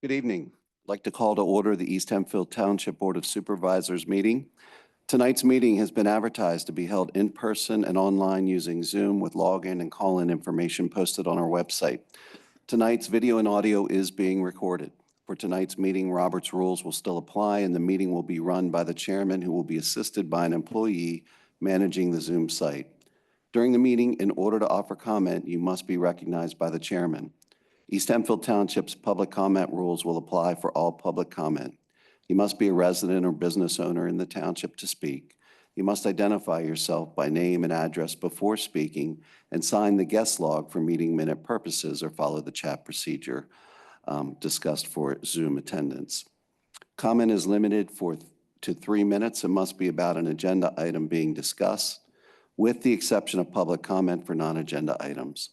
Good evening. I'd like to call to order the East Hempfield Township Board of Supervisors meeting. Tonight's meeting has been advertised to be held in person and online using Zoom with login and call-in information posted on our website. Tonight's video and audio is being recorded. For tonight's meeting, Robert's rules will still apply, and the meeting will be run by the chairman, who will be assisted by an employee managing the Zoom site. During the meeting, in order to offer comment, you must be recognized by the chairman. East Hempfield Township's public comment rules will apply for all public comment. You must be a resident or business owner in the township to speak. You must identify yourself by name and address before speaking and sign the guest log for meeting minute purposes or follow the chat procedure discussed for Zoom attendance. Comment is limited to 3 minutes and must be about an agenda item being discussed, with the exception of public comment for non-agenda items.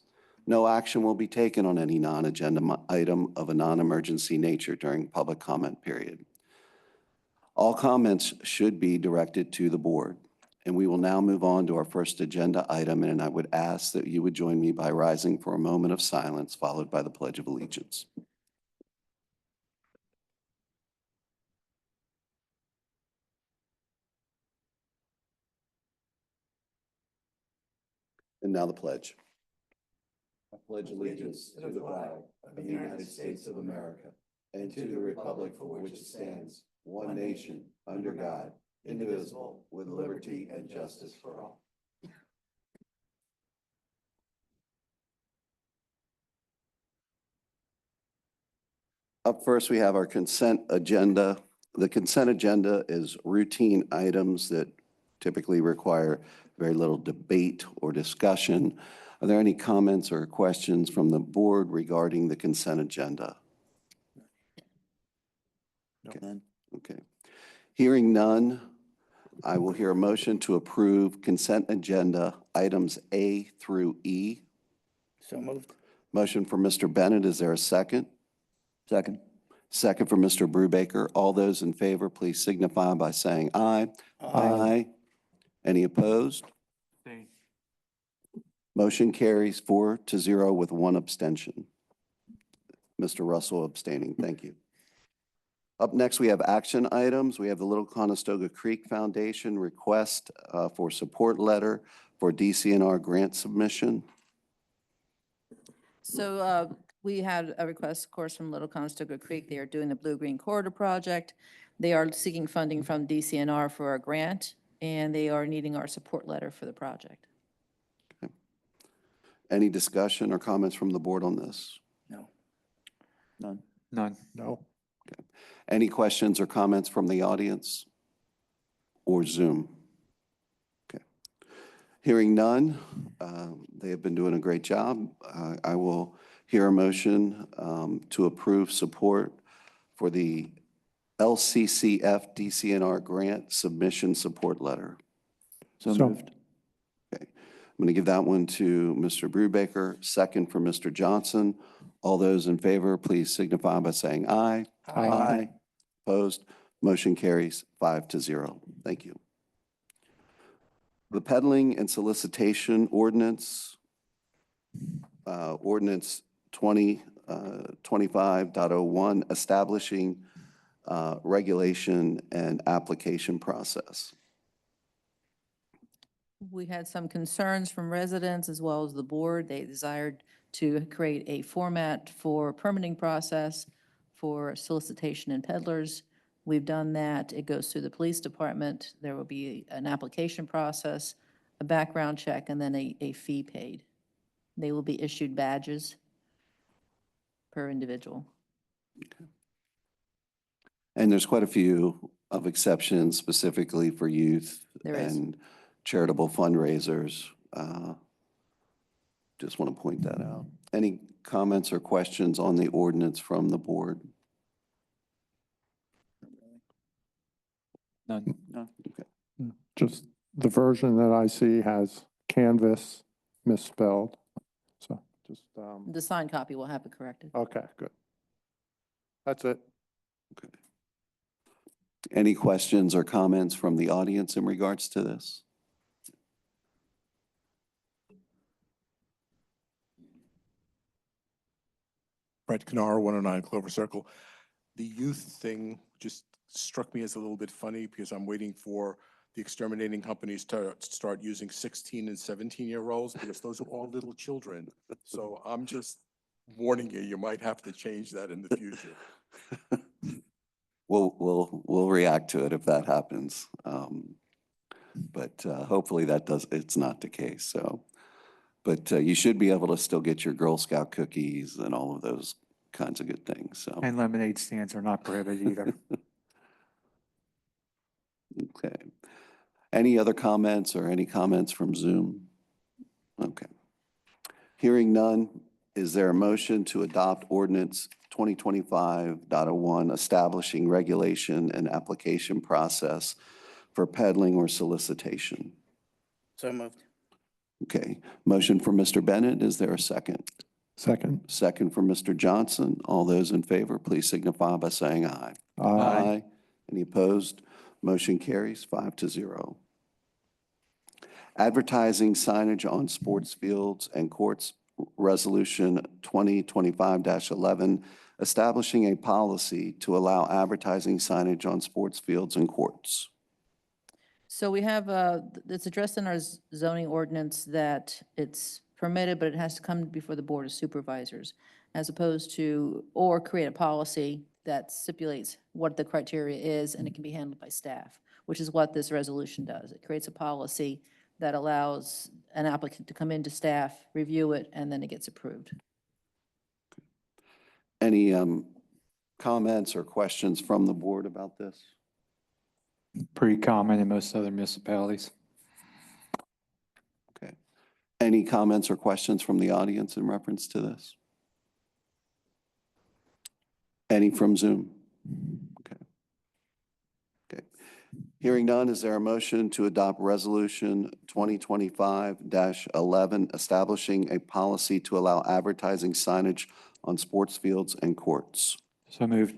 No action will be taken on any non-agenda item of a non-emergency nature during public comment period. All comments should be directed to the board. And we will now move on to our first agenda item, and I would ask that you would join me by rising for a moment of silence, followed by the Pledge of Allegiance. And now the pledge. I pledge allegiance to the flag of the United States of America and to the republic for which it stands, one nation, under God, indivisible, with liberty and justice for all. Up first, we have our consent agenda. The consent agenda is routine items that typically require very little debate or discussion. Are there any comments or questions from the board regarding the consent agenda? No, none. Okay. Hearing none, I will hear a motion to approve consent agenda items A through E. So moved. Motion for Mr. Bennett. Is there a second? Second. Second for Mr. Brubaker. All those in favor, please signify by saying aye. Aye. Any opposed? Abstain. Motion carries 4-0 with one abstention. Mr. Russell abstaining. Thank you. Up next, we have action items. We have the Little Conestoga Creek Foundation request for support letter for DCNR grant submission. So we had a request, of course, from Little Conestoga Creek. They are doing the Blue-Green Corridor project. They are seeking funding from DCNR for a grant, and they are needing our support letter for the project. Okay. Any discussion or comments from the board on this? No. None. None. No. Okay. Any questions or comments from the audience or Zoom? Okay. Hearing none, they have been doing a great job. I will hear a motion to approve support for the LCCF DCNR grant submission support letter. So moved. Okay. I'm going to give that one to Mr. Brubaker, second for Mr. Johnson. All those in favor, please signify by saying aye. Aye. Opposed? Motion carries 5-0. Thank you. The peddling and solicitation ordinance, ordinance 2025.01, establishing regulation and application process. We had some concerns from residents as well as the board. They desired to create a format for permitting process for solicitation and peddlers. We've done that. It goes through the police department. There will be an application process, a background check, and then a fee paid. They will be issued badges per individual. And there's quite a few of exceptions specifically for youth There is. and charitable fundraisers. Just want to point that out. Any comments or questions on the ordinance from the board? None. No. Just the version that I see has canvas misspelled. So just, The signed copy will have it corrected. okay, good. That's it. Okay. Any questions or comments from the audience in regards to this? Brett Knar, 109 Clover Circle. The youth thing just struck me as a little bit funny because I'm waiting for the exterminating companies to start using 16 and 17-year-olds because those are all little children. So I'm just warning you, you might have to change that in the future. We'll react to it if that happens. But hopefully it's not the case, so. But you should be able to still get your Girl Scout cookies and all of those kinds of good things, so. And lemonade stands are not prohibited either. Okay. Any other comments or any comments from Zoom? Okay. Hearing none, is there a motion to adopt ordinance 2025.01 establishing regulation and application process for peddling or solicitation? So moved. Okay. Motion for Mr. Bennett. Is there a second? Second. Second for Mr. Johnson. All those in favor, please signify by saying aye. Aye. Any opposed? Motion carries 5-0. Advertising signage on sports fields and courts, Resolution 2025-11, establishing a policy to allow advertising signage on sports fields and courts. So we have, it's addressed in our zoning ordinance that it's permitted, but it has to come before the Board of Supervisors, as opposed to, or create a policy that stipulates what the criteria is, and it can be handled by staff, which is what this resolution does. It creates a policy that allows an applicant to come into staff, review it, and then it gets approved. Any comments or questions from the board about this? Pretty common in most other municipalities. Okay. Any comments or questions from the audience in reference to this? Any from Zoom? Okay. Okay. Hearing none, is there a motion to adopt Resolution 2025-11, establishing a policy to allow advertising signage on sports fields and courts? So moved.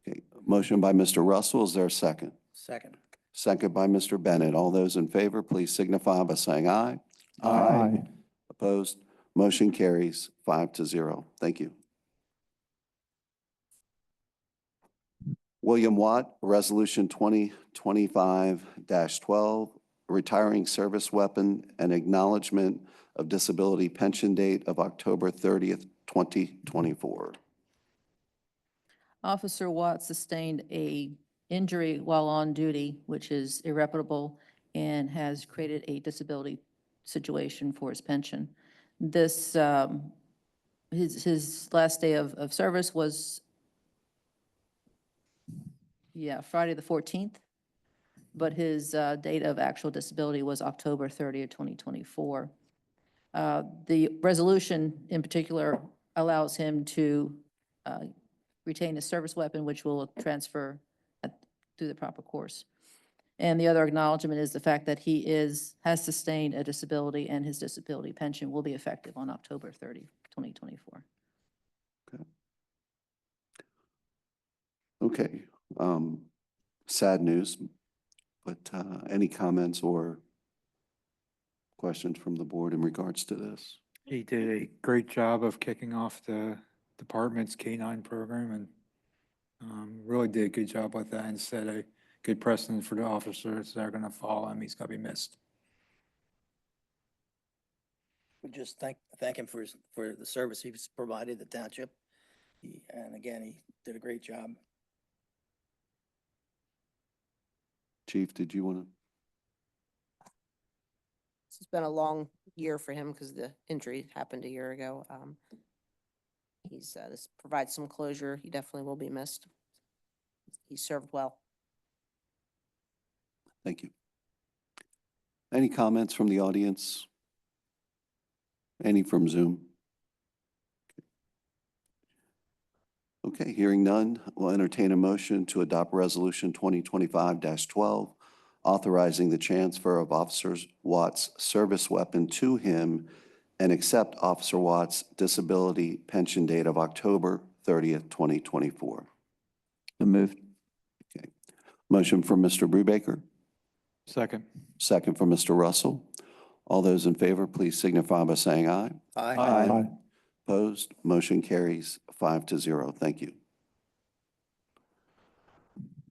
Okay. Motion by Mr. Russell. Is there a second? Second. Second by Mr. Bennett. All those in favor, please signify by saying aye. Aye. Opposed? Motion carries 5-0. Thank you. William Watt, Resolution 2025-12, retiring service weapon and acknowledgement of disability pension date of October 30th, 2024. Officer Watts sustained a injury while on duty, which is irreparable, and has created a disability situation for his pension. This, his last day of service was, Friday the 14th, but his date of actual disability was October 30th, 2024. The resolution in particular allows him to retain a service weapon, which will transfer through the proper course. And the other acknowledgement is the fact that he has sustained a disability, and his disability pension will be effective on October 30, 2024. Okay. Sad news, but any comments or questions from the board in regards to this? He did a great job of kicking off the department's K-9 program and really did a good job with that and set a good precedent for the officers that are going to follow him. He's going to be missed. We just thank him for the service he's provided the township. And again, he did a great job. Chief, did you want to? It's been a long year for him because the injury happened a year ago. This provides some closure. He definitely will be missed. He served well. Thank you. Any comments from the audience? Any from Zoom? Okay, hearing none, we'll entertain a motion to adopt Resolution 2025-12, authorizing the transfer of Officer Watts' service weapon to him and accept Officer Watts' disability pension date of October 30th, 2024. So moved. Okay. Motion from Mr. Brubaker, Second. second from Mr. Russell. All those in favor, please signify by saying aye. Aye. Opposed? Motion carries 5-0. Thank you.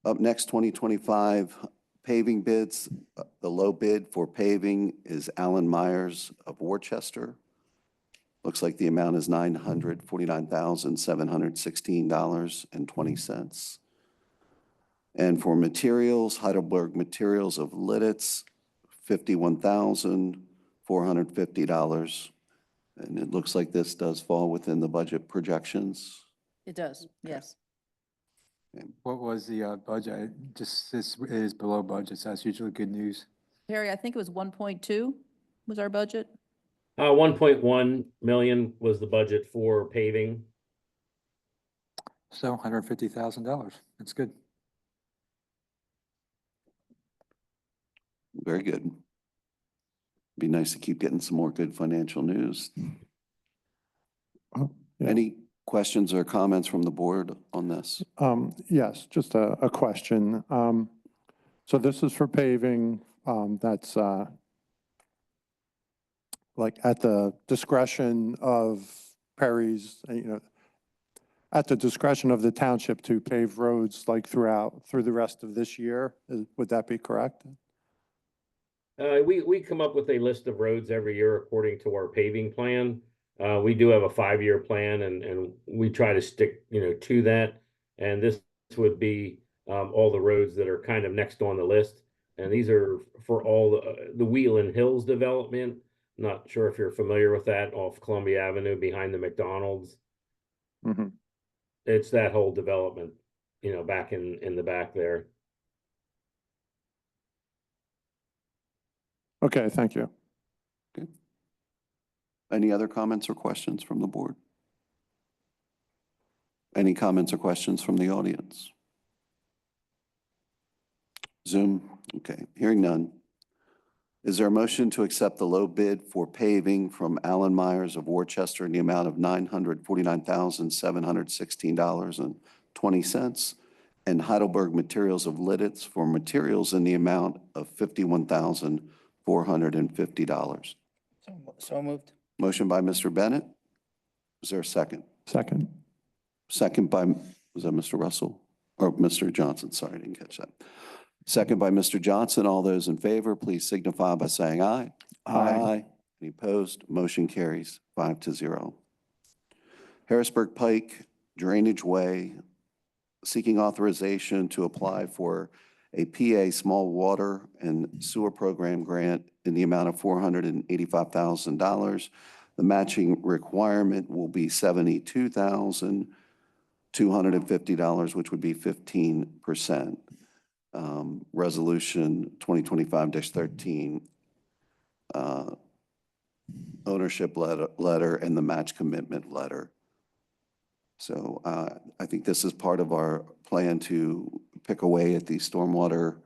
Up next, 2025 paving bids. The low bid for paving is Alan Myers of Worcester. Looks like the amount is $949,716.20. And for materials, Heidelberg Materials of Lidditz, $51,450. And it looks like this does fall within the budget projections. It does, yes. What was the budget? Just, this is below budget, so that's usually good news. Harry, I think it was 1.2 was our budget. 1.1 million was the budget for paving. So $150,000. That's good. Very good. Be nice to keep getting some more good financial news. Oh, yeah. Any questions or comments from the board on this? Yes, just a question. So this is for paving, that's like at the discretion of Perry's, at the discretion of the township to pave roads like through the rest of this year. Would that be correct? We come up with a list of roads every year according to our paving plan. We do have a 5-year plan and we try to stick, to that. And this would be all the roads that are kind of next on the list. And these are for all the Wheeling Hills development. Not sure if you're familiar with that, off Columbia Avenue behind the McDonald's. Mm-hmm. It's that whole development, back in the back there. Okay, thank you. Any other comments or questions from the board? Any comments or questions from the audience? Zoom? Okay, hearing none. Is there a motion to accept the low bid for paving from Alan Myers of Worcester in the amount of $949,716.20 and Heidelberg Materials of Lidditz for materials in the amount of $51,450? So moved. Motion by Mr. Bennett. Is there a second? Second. Second by, was that Mr. Russell? Or Mr. Johnson? Sorry, I didn't catch that. Second by Mr. Johnson. All those in favor, please signify by saying aye. Aye. Any opposed? Motion carries 5-0. Harrisburg Pike Drainage Way, seeking authorization to apply for a PA Small Water and Sewer Program grant in the amount of $485,000. The matching requirement will be $72,250, which would be 15%. Resolution 2025-13, ownership letter and the match commitment letter. So I think this is part of our plan to pick away at these stormwater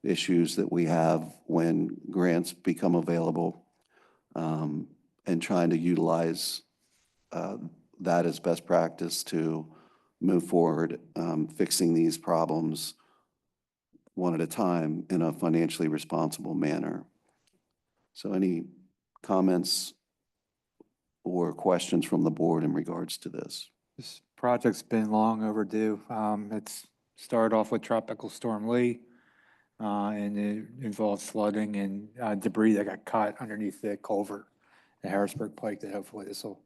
issues that we have when grants become available, and trying to utilize that as best practice to move forward, fixing these problems one at a time in a financially responsible manner. So any comments or questions from the board in regards to this? This project's been long overdue. It's started off with Tropical Storm Lee, and it involved flooding and debris that got caught underneath the culvert at Harrisburg Pike. That hopefully this will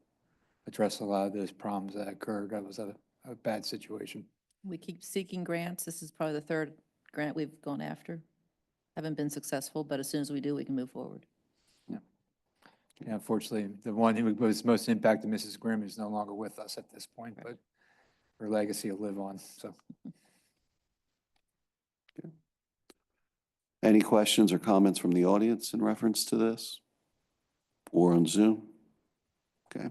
address a lot of those problems that occurred. That was a bad situation. We keep seeking grants. This is probably the third grant we've gone after. Haven't been successful, but as soon as we do, we can move forward. Yeah, unfortunately, the one who was most impacted, Mrs. Grimm, is no longer with us at this point, but her legacy will live on, so. Any questions or comments from the audience in reference to this or on Zoom? Okay.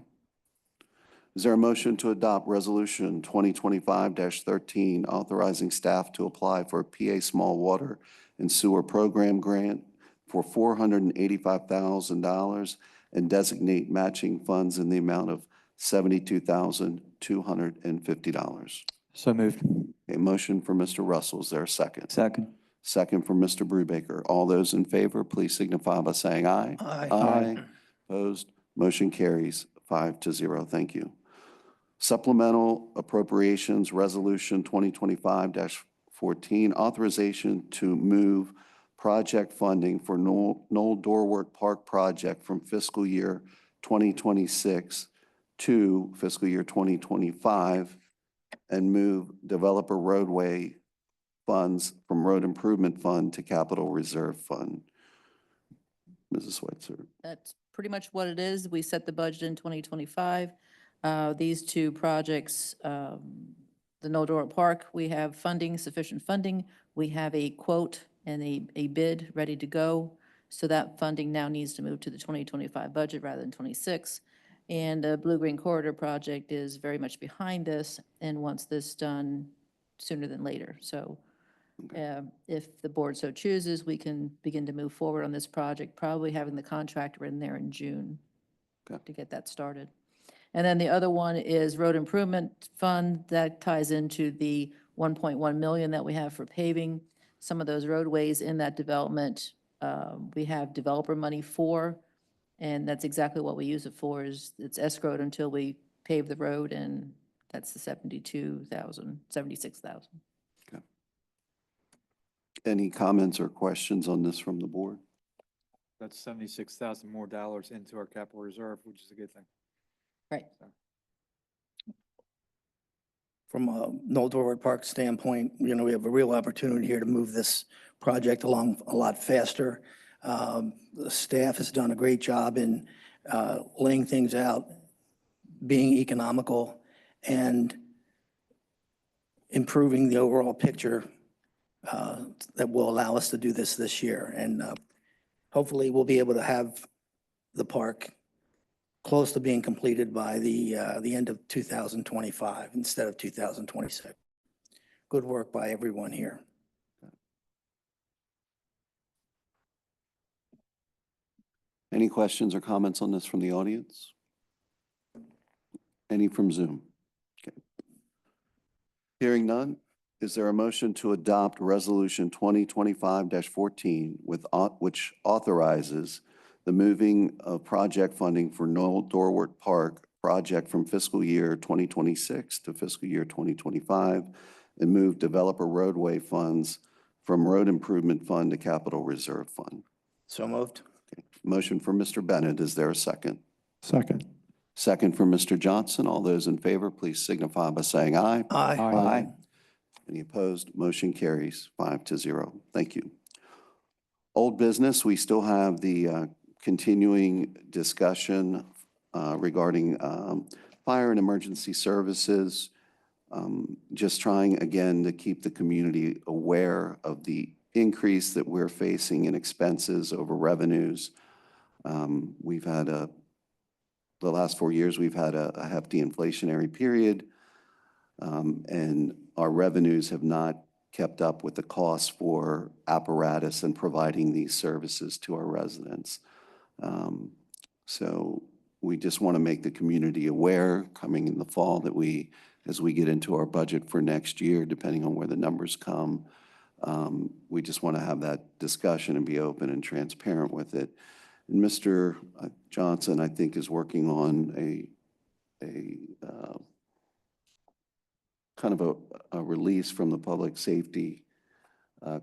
Is there a motion to adopt Resolution 2025-13, authorizing staff to apply for a PA Small Water and Sewer Program grant for $485,000 and designate matching funds in the amount of $72,250? So moved. A motion for Mr. Russell. Is there a second? Second. Second for Mr. Brubaker. All those in favor, please signify by saying aye. Aye. Aye. Opposed? Motion carries 5-0. Thank you. Supplemental Appropriations Resolution 2025-14, 14, authorization to move project funding for Knoll Dorwart Park project from fiscal year 2026 to fiscal year 2025 and move developer roadway funds from road improvement fund to capital reserve fund. Mrs. Switzer. That's pretty much what it is. We set the budget in 2025. These two projects, the Noldor Park, we have funding, sufficient funding. We have a quote and a bid ready to go. So that funding now needs to move to the 2025 budget rather than 26. And the Blue Green Corridor project is very much behind this and wants this done sooner than later. So if the board so chooses, we can begin to move forward on this project, probably having the contractor in there in June to get that started. And then the other one is Road Improvement Fund. That ties into the 1.1 million that we have for paving. Some of those roadways in that development, we have developer money for, and that's exactly what we use it for, is it's escrowed until we pave the road, and that's the 76,000. Any comments or questions on this from the board? That's 76,000 more dollars into our capital reserve, which is a good thing. Right. From a Noldor Park standpoint, we have a real opportunity here to move this project along a lot faster. The staff has done a great job in laying things out, being economical, and improving the overall picture that will allow us to do this year. And hopefully we'll be able to have the park close to being completed by the end of 2025 instead of 2026. Good work by everyone here. Any questions or comments on this from the audience? Any from Zoom? Okay. Hearing none, is there a motion to adopt Resolution 2025-14 which authorizes the moving of project funding for Knoll Dorwart Park project from fiscal year 2026 to fiscal year 2025 and move developer roadway funds from road improvement fund to capital reserve fund? So moved. Okay. Motion for Mr. Bennett. Is there a second? Second. Second for Mr. Johnson. All those in favor, please signify by saying aye. Aye. Aye. Any opposed? Motion carries 5-0. Thank you. Old business, we still have the continuing discussion regarding fire and emergency services. Just trying again to keep the community aware of the increase that we're facing in expenses over revenues. We've had the last 4 years, we've had a hefty inflationary period, and our revenues have not kept up with the costs for apparatus and providing these services to our residents. So we just want to make the community aware coming in the fall that as we get into our budget for next year, depending on where the numbers come, we just want to have that discussion and be open and transparent with it. And Mr. Johnson, I think, is working on a kind of a release from the Public Safety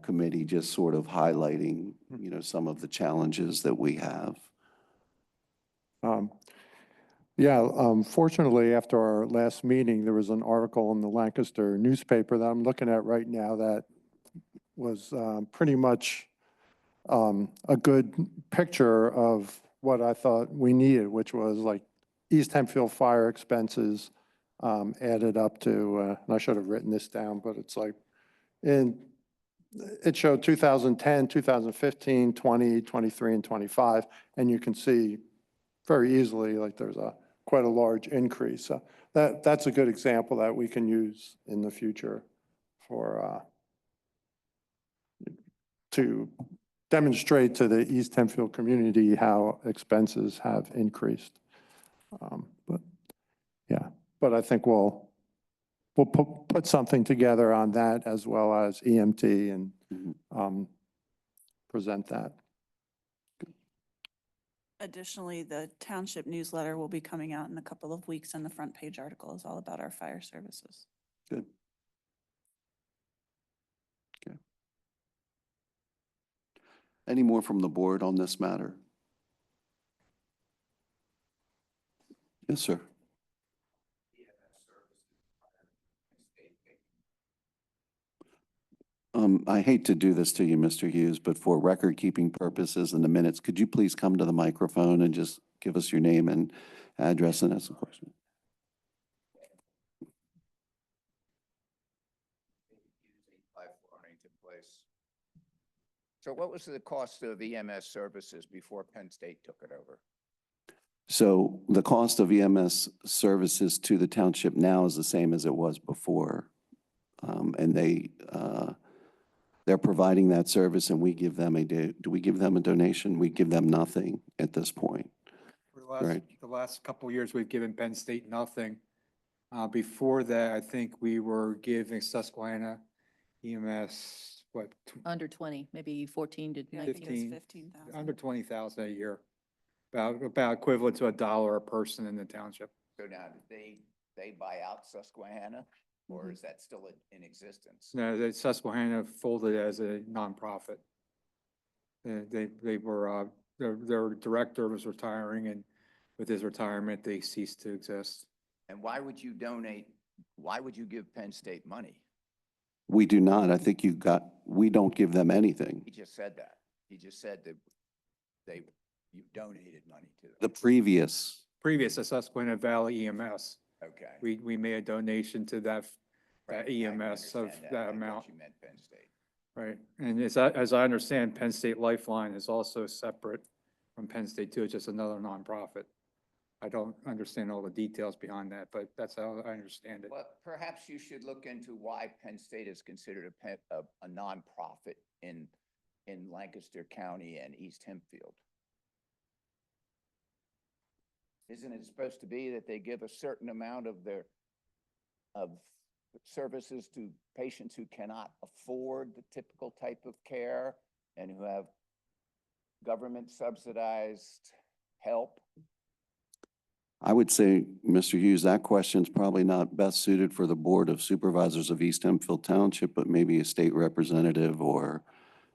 Committee, just sort of highlighting, some of the challenges that we have. Fortunately, after our last meeting, there was an article in the Lancaster newspaper that I'm looking at right now that was pretty much a good picture of what I thought we needed, which was like East Hempfield fire expenses added up to, and I should have written this down, but it's like, it showed 2010, 2015, 20, 23, and 25, and you can see very easily like there's quite a large increase. So that's a good example that we can use in the future for to demonstrate to the East Hempfield community how expenses have increased. But I think we'll put something together on that as well as EMT and present that. Additionally, the township newsletter will be coming out in a couple of weeks, and the front page article is all about our fire services. Good. Any more from the board on this matter? Yes, sir. I hate to do this to you, Mr. Hughes, but for record-keeping purposes in the minutes, could you please come to the microphone and just give us your name and address and ask the question? So what was the cost of EMS services before Penn State took it over? So the cost of EMS services to the township now is the same as it was before. And they're providing that service, and we give them do we give them a donation? We give them nothing at this point. For the Right. last couple of years, we've given Penn State nothing. Before that, I think we were giving Susquehanna EMS, what, Under 20, maybe 14 to Yeah, I think it was 15, 15,000. under 20,000 a year. About equivalent to $1 a person in the township. So now, did they buy out Susquehanna, or is that still in existence? No, the Susquehanna folded as a nonprofit. They were, their director was retiring, and with his retirement, they ceased to exist. And why would you give Penn State money? We do not. I think we don't give them anything. He just said that. He just said that you donated money to them. The previous, Previous to Susquehanna Valley EMS, Okay. we made a donation to that Right, I EMS of understand that I thought amount. You meant Penn State. Right, and as I understand, Penn State Lifeline is also separate from Penn State too, it's just another nonprofit. I don't understand all the details behind that, but that's how I understand it. Well, perhaps you should look into why Penn State is considered a nonprofit in Lancaster County and East Hempfield. Isn't it supposed to be that they give a certain amount of services to patients who cannot afford the typical type of care and who have government subsidized help? I would say, Mr. Hughes, that question's probably not best suited for the Board of Supervisors of East Hempfield Township, but maybe a state representative or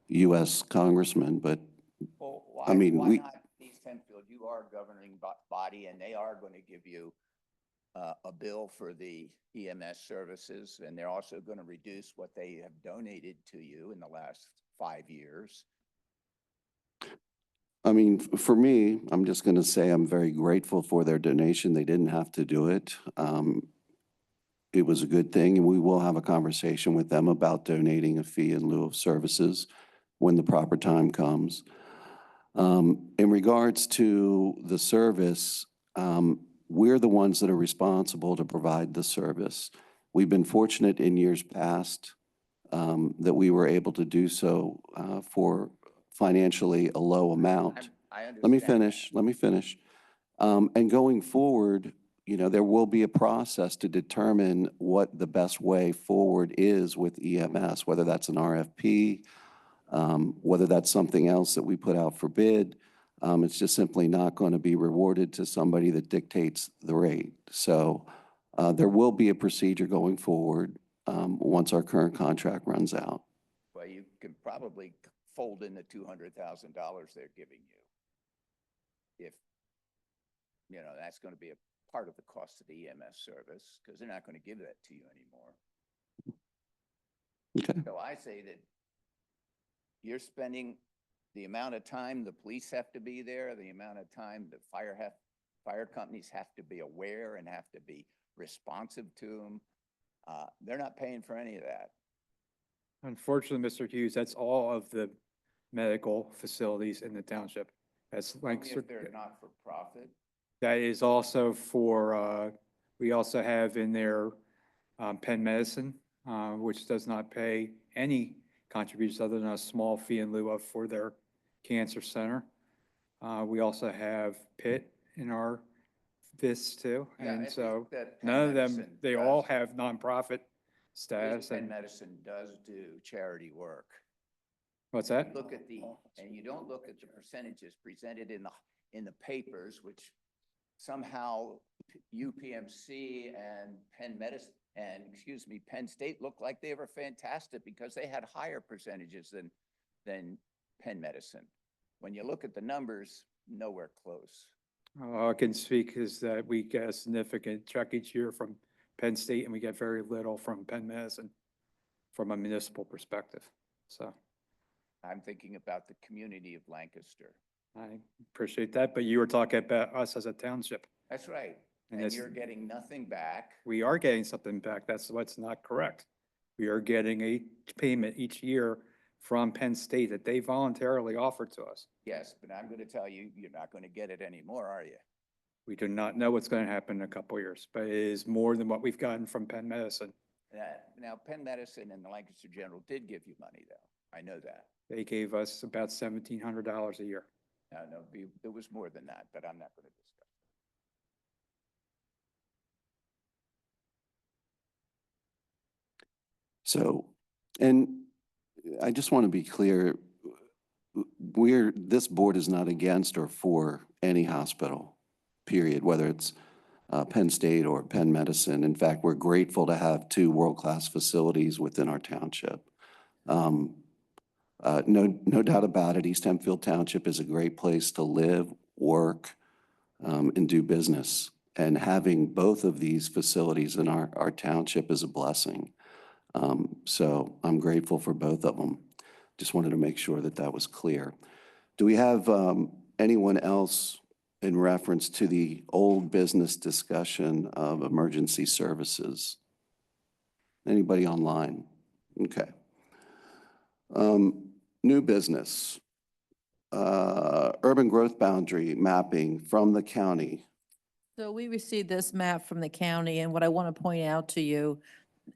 U.S. congressman. But Well, I mean, why we- not East Hempfield? You are a governing body, and they are going to give you a bill for the EMS services, and they're also going to reduce what they have donated to you in the last 5 years. I mean, for me, I'm just going to say I'm very grateful for their donation. They didn't have to do it. It was a good thing, and we will have a conversation with them about donating a fee in lieu of services when the proper time comes. In regards to the service, we're the ones that are responsible to provide the service. We've been fortunate in years past that we were able to do so for financially a low amount. I understand. Let me finish. And going forward, there will be a process to determine what the best way forward is with EMS, whether that's an RFP, whether that's something else that we put out for bid. It's just simply not going to be rewarded to somebody that dictates the rate. So there will be a procedure going forward once our current contract runs out. Well, you can probably fold in the $200,000 they're giving you. If, that's going to be a part of the cost of the EMS service, because they're not going to give that to you anymore. Okay. So I say that you're spending the amount of time the police have to be there, the amount of time the fire companies have to be aware and have to be responsive to them. They're not paying for any of that. Unfortunately, Mr. Hughes, that's all of the medical facilities in the township. That's Only Lancaster. if they're not for profit. That is also for, we also have in there Penn Medicine, which does not pay any contributions other than a small fee in lieu of for their cancer center. We also have Pitt in our this too. Yeah, And at so least that Penn none of them, Medicine they does- all have nonprofit At status. least Penn And Medicine does do charity work. what's that? Look at and you don't look at the percentages presented in the papers, which somehow UPMC and Penn State looked like they were fantastic because they had higher percentages than Penn Medicine. When you look at the numbers, nowhere close. All I can speak is that we get a significant check each year from Penn State, and we get very little from Penn Medicine from a municipal perspective. So I'm thinking about the community of Lancaster. I appreciate that, but you were talking about us as a township. That's right. And And it's- you're getting nothing back. We are getting something back. That's what's not correct. We are getting a payment each year from Penn State that they voluntarily offered to us. Yes, but I'm going to tell you, you're not going to get it anymore, are you? We do not know what's going to happen in a couple of years, but it is more than what we've gotten from Penn Medicine. Now, Penn Medicine and the Lancaster General did give you money, though. I know that. They gave us about $1,700 a year. No, it was more than that, but I'm not going to discuss. So, and I just want to be clear, this board is not against or for any hospital, period, whether it's Penn State or Penn Medicine. In fact, we're grateful to have two world-class facilities within our township. No doubt about it, East Hempfield Township is a great place to live, work, and do business. And having both of these facilities in our township is a blessing. So I'm grateful for both of them. Just wanted to make sure that that was clear. Do we have anyone else in reference to the old business discussion of emergency services? Anybody online? Okay. New business. Urban growth boundary mapping from the county. So we received this map from the county, and what I want to point out to you,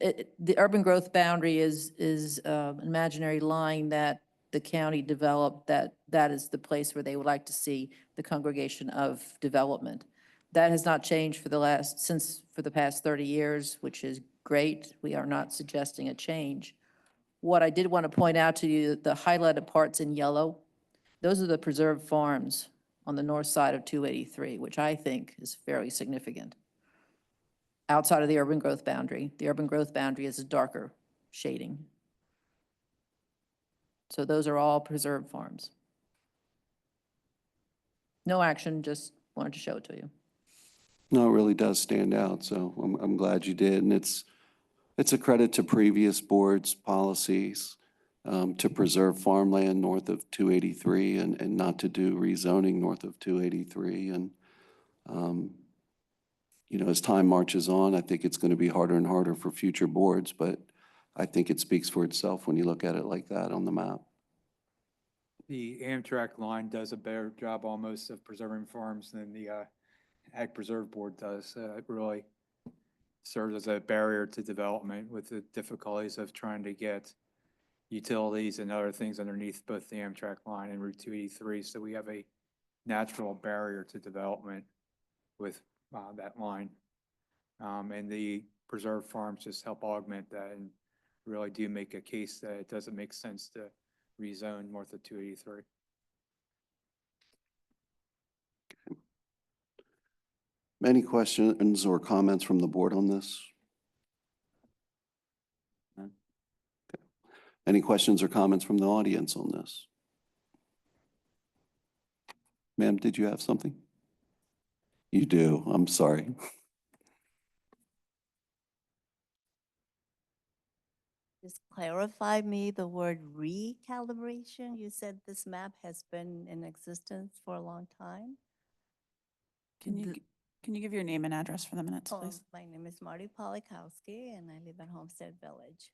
the urban growth boundary is an imaginary line that the county developed, that is the place where they would like to see the congregation of development. That has not changed for the past 30 years, which is great. We are not suggesting a change. What I did want to point out to you, the highlighted parts in yellow, those are the preserved farms on the north side of 283, which I think is fairly significant. Outside of the urban growth boundary, the urban growth boundary is a darker shading. So those are all preserved farms. No action, just wanted to show it to you. No, it really does stand out, so I'm glad you did. And it's a credit to previous boards' policies to preserve farmland north of 283 and not to do rezoning north of 283. And, as time marches on, I think it's going to be harder and harder for future boards, but I think it speaks for itself when you look at it like that on the map. The Amtrak line does a better job almost of preserving farms than the Ag Preserve Board does. It really serves as a barrier to development with the difficulties of trying to get utilities and other things underneath both the Amtrak line and Route 283. So we have a natural barrier to development with that line. And the preserved farms just help augment that and really do make a case that it doesn't make sense to rezone north of 283. Any questions or comments from the board on this? None? Okay. Any questions or comments from the audience on this? Ma'am, did you have something? You do, I'm sorry. Just clarify me the word recalibration. You said this map has been in existence for a long time? Can you give your name and address for the minutes, please? My name is Marty Polikowski and I live at Homestead Village.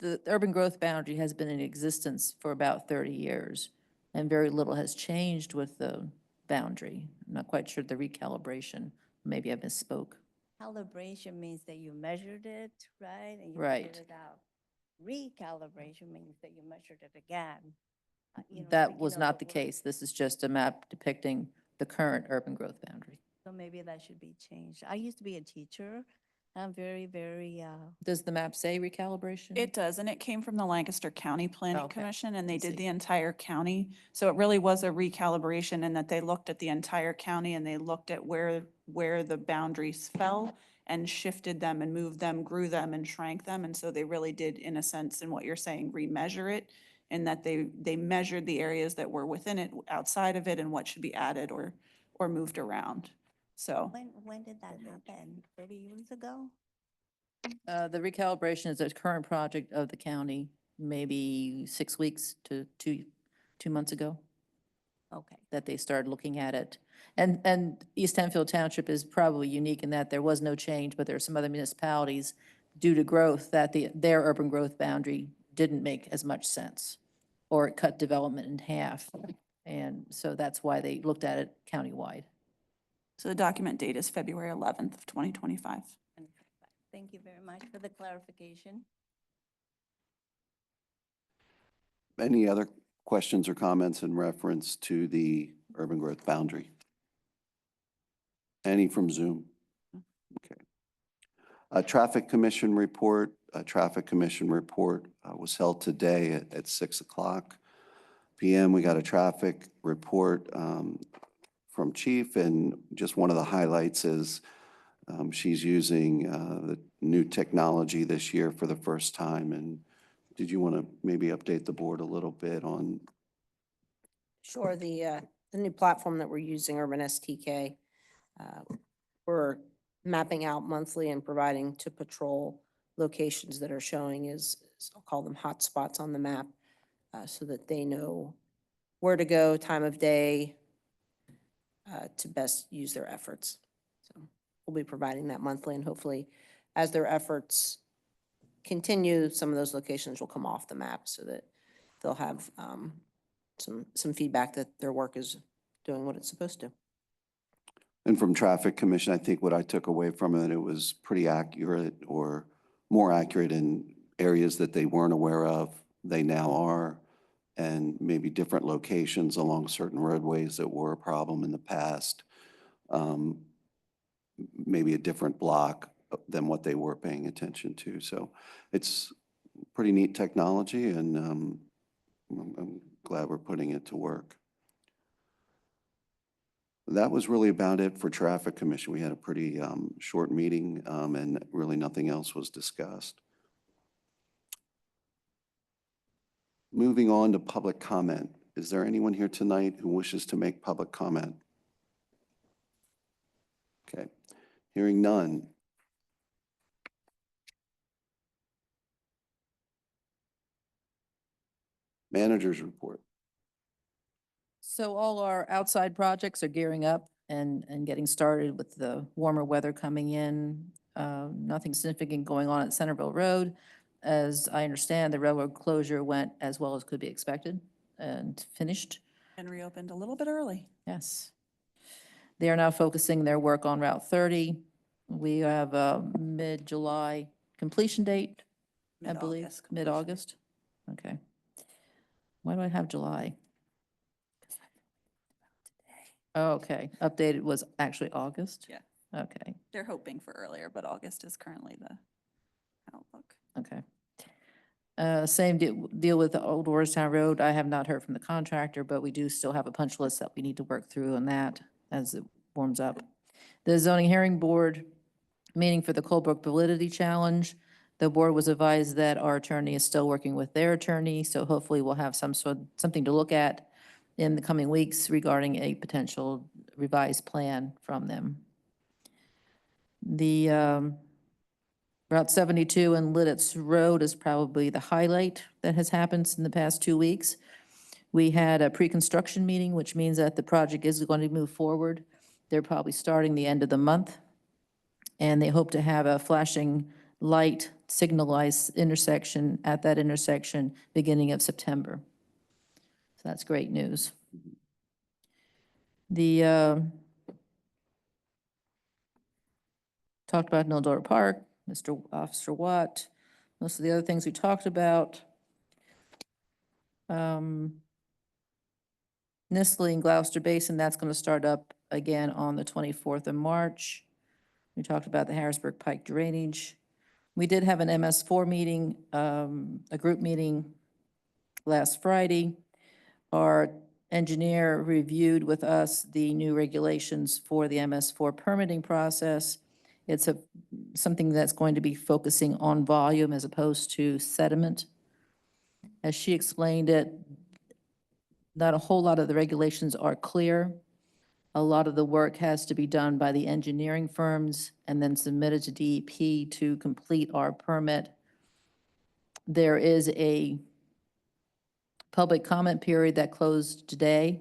The urban growth boundary has been in existence for about 30 years, and very little has changed with the boundary. I'm not quite sure the recalibration, maybe I misspoke. Calibration means that you measured it, right? And you Right. figured it out. Recalibration means that you measured it again. That was not the case. This is just a map depicting the current urban growth boundary. So maybe that should be changed. I used to be a teacher. I'm very, very, Does the map say recalibration? It does, and it came from the Lancaster County Planning Okay. Commission, and I they see. did the entire county. So it really was a recalibration in that they looked at the entire county and they looked at where the boundaries fell and shifted them and moved them, grew them and shrank them. And so they really did, in a sense, in what you're saying, remeasure it in that they measured the areas that were within it, outside of it, and what should be added or moved around. So When did that happen? 30 years ago? The recalibration is a current project of the county, maybe 6 weeks to 2 months ago Okay. that they started looking at it. And East Hempfield Township is probably unique in that there was no change, but there are some other municipalities due to growth that their urban growth boundary didn't make as much sense, or it cut development in half. And so that's why they looked at it countywide. so the document date is February 11th of 2025. Thank you very much for the clarification. Any other questions or comments in reference to the urban growth boundary? Any from Zoom? Okay. A traffic commission report was held today at 6:00 PM. We got a traffic report from Chief, and just one of the highlights is she's using the new technology this year for the first time. And did you want to maybe update the board a little bit on? Sure, the new platform that we're using, Urban STK, we're mapping out monthly and providing to patrol locations that are showing I'll call them hotspots on the map, so that they know where to go, time of day, to best use their efforts. So we'll be providing that monthly, and hopefully as their efforts continue, some of those locations will come off the map so that they'll have some feedback that their work is doing what it's supposed to. And from Traffic Commission, I think what I took away from it was pretty accurate, or more accurate in areas that they weren't aware of, they now are, and maybe different locations along certain roadways that were a problem in the past. Maybe a different block than what they were paying attention to. So it's pretty neat technology, and I'm glad we're putting it to work. That was really about it for Traffic Commission. We had a pretty short meeting, and really nothing else was discussed. Moving on to public comment. Is there anyone here tonight who wishes to make public comment? Okay, hearing none. Managers report. So all our outside projects are gearing up and getting started with the warmer weather coming in. Nothing significant going on at Centerville Road. As I understand, the railroad closure went as well as could be expected and finished. And reopened a little bit early. Yes. They are now focusing their work on Route 30. We have a mid-July completion date, I believe, Mid-August completion. mid-August. Okay. Why do I have July? Oh, okay, updated was actually August? Yeah. Okay, They're hoping for earlier, but August is currently the outlook. okay. Same deal with the Old Orstown Road. I have not heard from the contractor, but we do still have a punch list that we need to work through on that as it warms up. The zoning hearing board meeting for the Colebrook Validity Challenge. The board was advised that our attorney is still working with their attorney, so hopefully we'll have something to look at in the coming weeks regarding a potential revised plan from them. The Route 72 and Lidditz Road is probably the highlight that has happened in the past 2 weeks. We had a pre-construction meeting, which means that the project is going to move forward. They're probably starting the end of the month, and they hope to have a flashing light signalized intersection at that intersection beginning of September. So that's great news. The talked about Mildora Park, Mr. Officer Watt, most of the other things we talked about. Nistley and Gloucester Basin, that's going to start up again on the 24th of March. We talked about the Harrisburg Pike drainage. We did have an MS4 meeting, a group meeting last Friday. Our engineer reviewed with us the new regulations for the MS4 permitting process. It's something that's going to be focusing on volume as opposed to sediment. As she explained it, not a whole lot of the regulations are clear. A lot of the work has to be done by the engineering firms and then submitted to DEP to complete our permit. There is a public comment period that closed today.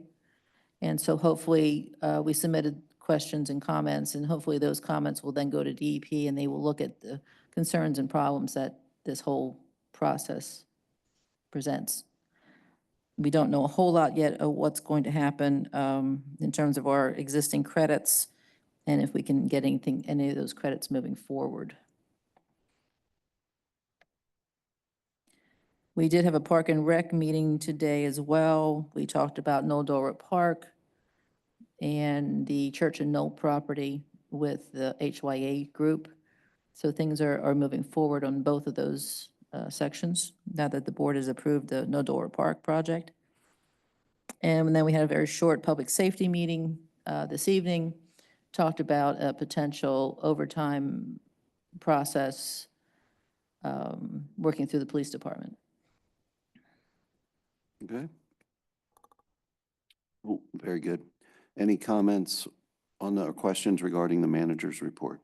And so hopefully, we submitted questions and comments, and hopefully those comments will then go to DEP, and they will look at the concerns and problems that this whole process presents. We don't know a whole lot yet of what's going to happen in terms of our existing credits, and if we can get any of those credits moving forward. We did have a Park and Rec meeting today as well. We talked about Noldora Park and the Church and Knoll property with the HYA group. So things are moving forward on both of those sections, now that the board has approved the Noldora Park project. And then we had a very short public safety meeting this evening, talked about a potential overtime process working through the police department. Okay. Oh, very good. Any comments on the, or questions regarding the manager's report?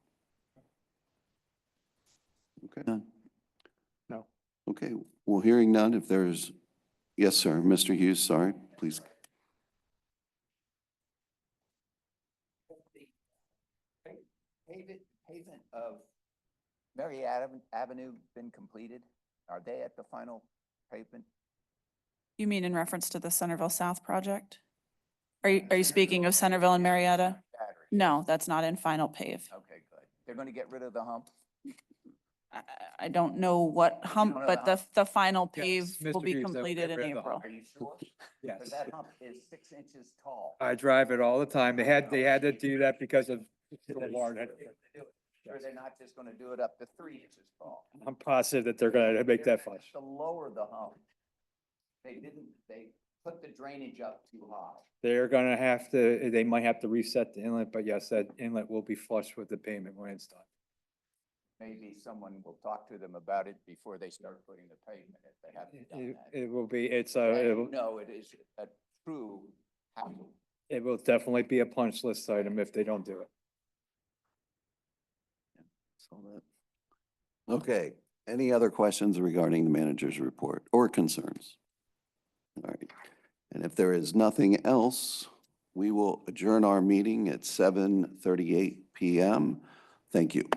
Okay. None. No. Okay, well, hearing none, if there's, yes, sir, Mr. Hughes, sorry, please. Pavement of Mary Avenue been completed? Are they at the final pavement? You mean in reference to the Centerville South project? Are you speaking of Centerville and Marietta? Battery. No, that's not in final pave. Okay, good. They're gonna get rid of the hump? I don't know what hump, know but the the final Yes, pave will Mr. be Hughes, they'll completed get in rid of the April. hump. Are you sure? Yes. Because that hump is 6 inches tall. I drive it all the time. They had to do that because of storm water. Sure, they're not just gonna do it up to 3 inches tall. I'm positive that they're gonna make that flush. To lower the hump. They put the drainage up too high. They're gonna have to, they might have to reset the inlet, but yes, that inlet will be flush with the pavement when it's done. Maybe someone will talk to them about it before they start putting the pavement if they haven't done that. It will be, it's No, it is a true hassle. it will definitely be a punch list item if they don't do it. Saw that. Okay, any other questions regarding the manager's report or concerns? All right, and if there is nothing else, we will adjourn our meeting at 7:38 PM. Thank you.